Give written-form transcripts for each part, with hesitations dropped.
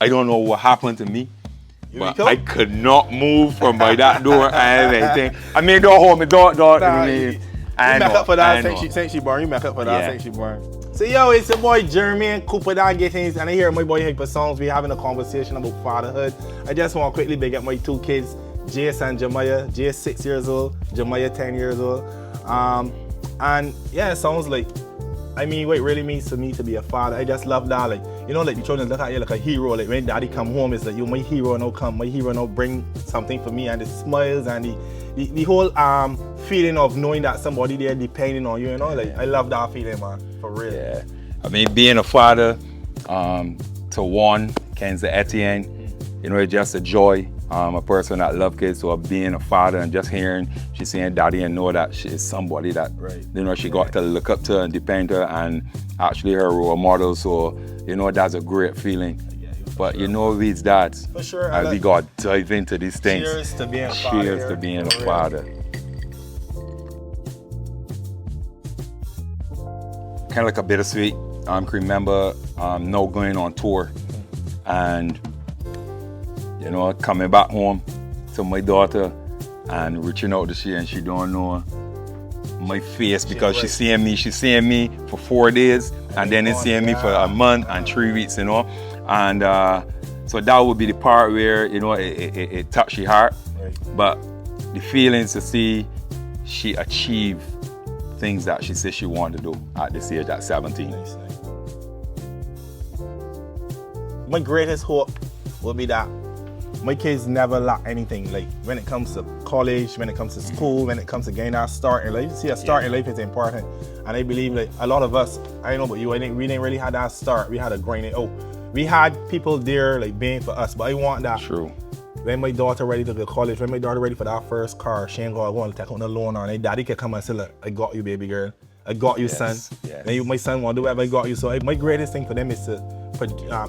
I don't know what happened to me. But I could not move from by that door and everything. I mean, don't hold me, don't. You make up for that since she born. You make up for that since she born. So yo, it's your boy Jeremy and Coopa Dan Gittings, and I hear my boy Hypasounds. We having a conversation about fatherhood. I just want to quickly big up my two kids, Jace and Jemiah. Jace 6 years old, Jemiah 10 years old. And yeah, it sounds like, I mean, what it really means to me to be a father. I just love that, like, you know, like the children look at you like a hero. Like when daddy come home, it's like, you my hero now come, my hero now bring something for me, and the smiles and the whole feeling of knowing that somebody there depending on you, you know, like I love that feeling, man, for real. Yeah, I mean, being a father to one, Kenza Etienne, you know, it's just a joy. A person that loves kids, so being a father and just hearing she saying daddy and know that she is somebody that, you know, she got to look up to and depend her and actually her role model. So, you know, that's a great feeling. But you know, these dads, for sure, and we got to dive into these things. Cheers to being a father. Cheers to being a father. Kind of like a bittersweet. I can remember now going on tour and, you know, coming back home to my daughter and reaching out to she, and she don't know my face because she's seeing me for 4 days and then it's seeing me for a month and 3 weeks, you know. And so that would be the part where, you know, it touched your heart. But the feelings to see she achieve things that she said she wanted to do at this age, at 17. My greatest hope will be that my kids never lack anything, like when it comes to college, when it comes to school, when it comes to getting that start in life. See, a start in life is important. And I believe like a lot of us, I don't know about you, we didn't really have that start. We had to grind it out. We had people there like being for us, but I want that. True. When my daughter ready to go to college, when my daughter ready for that first car, she ain't going to take out the loan on it. Daddy can come and say, look, I got you, baby girl. I got you, son. Yes. And my son want to do whatever I got you. So my greatest thing for them is to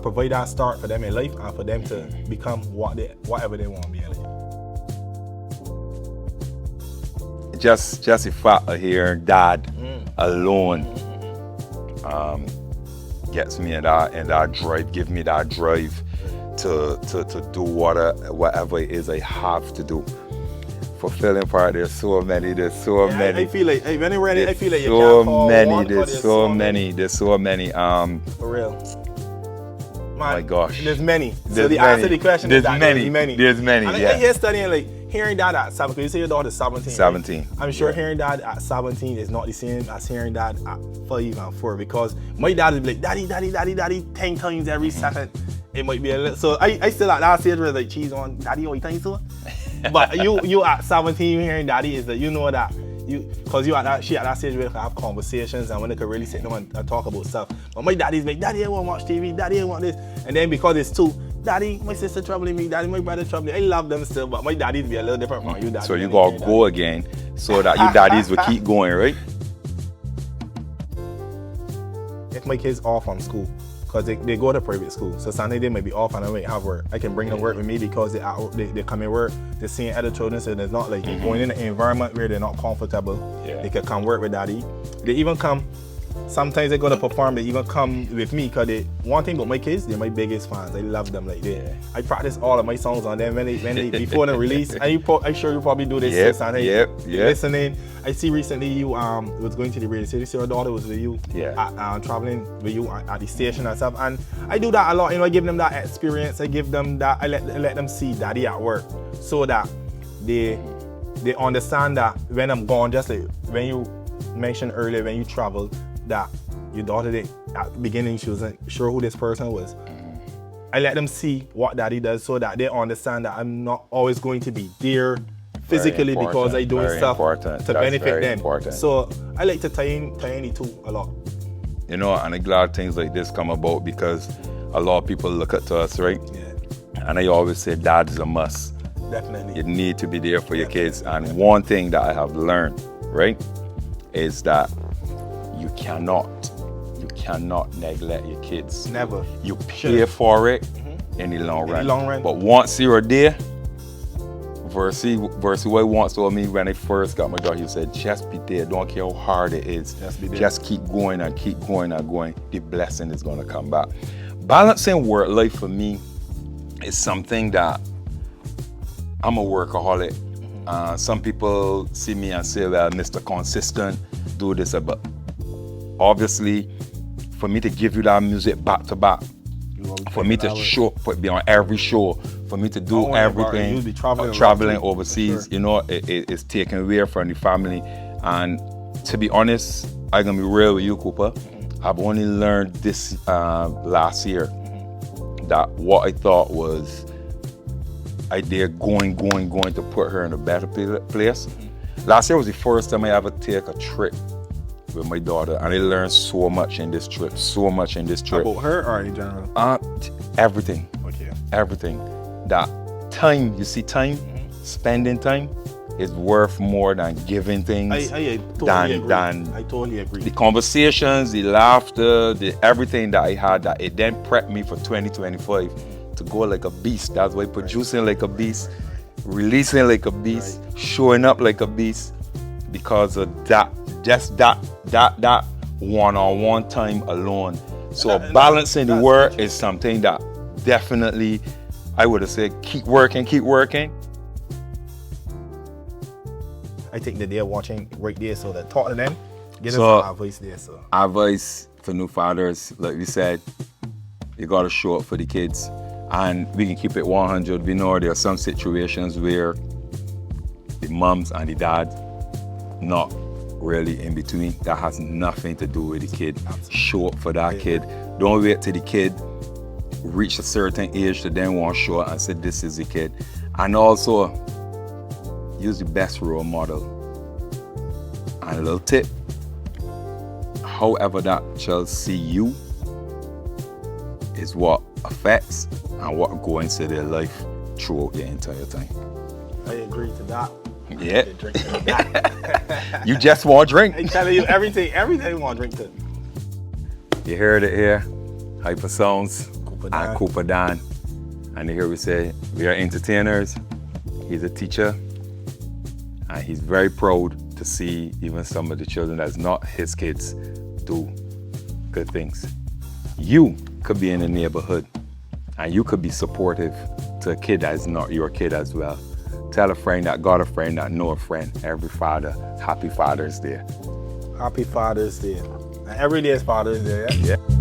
provide that start for them in life and for them to become whatever they want to be in life. Just the fact of hearing dad alone gets me in that drive, give me that drive to do whatever it is I have to do. Fulfilling part, there's so many. I feel like when I'm ready, I feel like you can't call one, there's so many. For real. Man, my gosh. There's many. So the answer to the question is that there's many. There's many, and yeah. I hear studying like hearing dad at 7, because you say your daughter's 17. 17. Right? I'm sure hearing dad at 17 is not the same as hearing dad at 5 and 4, because my dad would be like, daddy, 10 times every second. It might be a little, so I still at that stage where like, cheese on, daddy, all you think so? But you at 17 hearing daddy is that you know that because she at that stage where they can have conversations and when they can really sit down and talk about stuff. But my daddy's like, daddy, I want to watch TV, daddy, I want this. And then because it's two, daddy, my sister troubling me, daddy, my brother troubling me. I love them still, but my daddy's be a little different from you daddy. So you gotta go again so that you daddies will keep going, right? If my kids off from school, because they go to private school, so Sunday they might be off and I might have work. I can bring them work with me because they come in work, they're seeing other children, so there's not like going in an environment where they're not comfortable. They can come work with daddy. They even come, sometimes they go to perform, they even come with me because one thing about my kids, they're my biggest fans. I love them like that. I practice all of my songs on them when they before the release. And I'm sure you probably do this. Listening. I see recently you was going to the radio station. Your daughter was with you, traveling with you at the station and stuff. And I do that a lot. You know, I give them that experience. I give them that. I let them see daddy at work, so that they understand that when I'm gone, just like when you mentioned earlier, when you traveled, that your daughter at the beginning she wasn't sure who this person was. I let them see what daddy does so that they understand that I'm not always going to be there physically because I doing stuff to benefit them. So I like to tie in the two a lot. You know, and I'm glad things like this come about because a lot of people look up to us, right? Yeah. And I always say dad is a must. Definitely. You need to be there for your kids. And one thing that I have learned, right, is that you cannot neglect your kids. Never. You pay for it in the long run. But once you're there, Versi what he once told me when I first got my daughter, he said, just be there, don't care how hard it is. Just keep going and keep going and going. The blessing is gonna come back. Balancing work life for me it's something that I'm a workaholic. Some people see me and say, well, Mr. Consistent, do this, but obviously, for me to give you that music back to back, for me to show, be on every show, for me to do everything, you'll be traveling overseas, you know, it's taken away from the family. And to be honest, I'm gonna be real with you, Cooper. I've only learned this last year that what I thought was idea going to put her in a better place. Last year was the first time I ever take a trip with my daughter, and I learned so much in this trip, About her or in general? Everything. Okay. Everything. That time, you see, spending time is worth more than giving things. I totally agree. The conversations, the laughter, the everything that I had, that it then prepped me for 2025 to go like a beast. That's why producing like a beast, releasing like a beast, showing up like a beast, because of that, just that one-on-one time alone. So balancing the work is something that definitely, I would have said, keep working. I think that they're watching right there, so that talk to them, get us some advice there. So advice for new fathers, like we said, you gotta show up for the kids, and we can keep it 100. We know there are some situations where the moms and the dad not really in between. That has nothing to do with the kid. Show up for that kid. Don't wait till the kid reach a certain age to then want to show up and say this is the kid. And also use the best role model. And a little tip, however that child see you is what affects and what goes into their life throughout the entire time. I agree to that. Yeah. You just want to drink. I'm telling you, everything you want to drink to. You heard it here. Hypasounds and Coopa Dan. And here we say, we are entertainers. He's a teacher. And he's very proud to see even some of the children that's not his kids do good things. You could be in the neighborhood and you could be supportive to a kid that's not your kid as well. Tell a friend that got a friend that know a friend. Every father, happy Father's Day. Happy Father's Day. And every day is Father's Day, yeah? Yeah.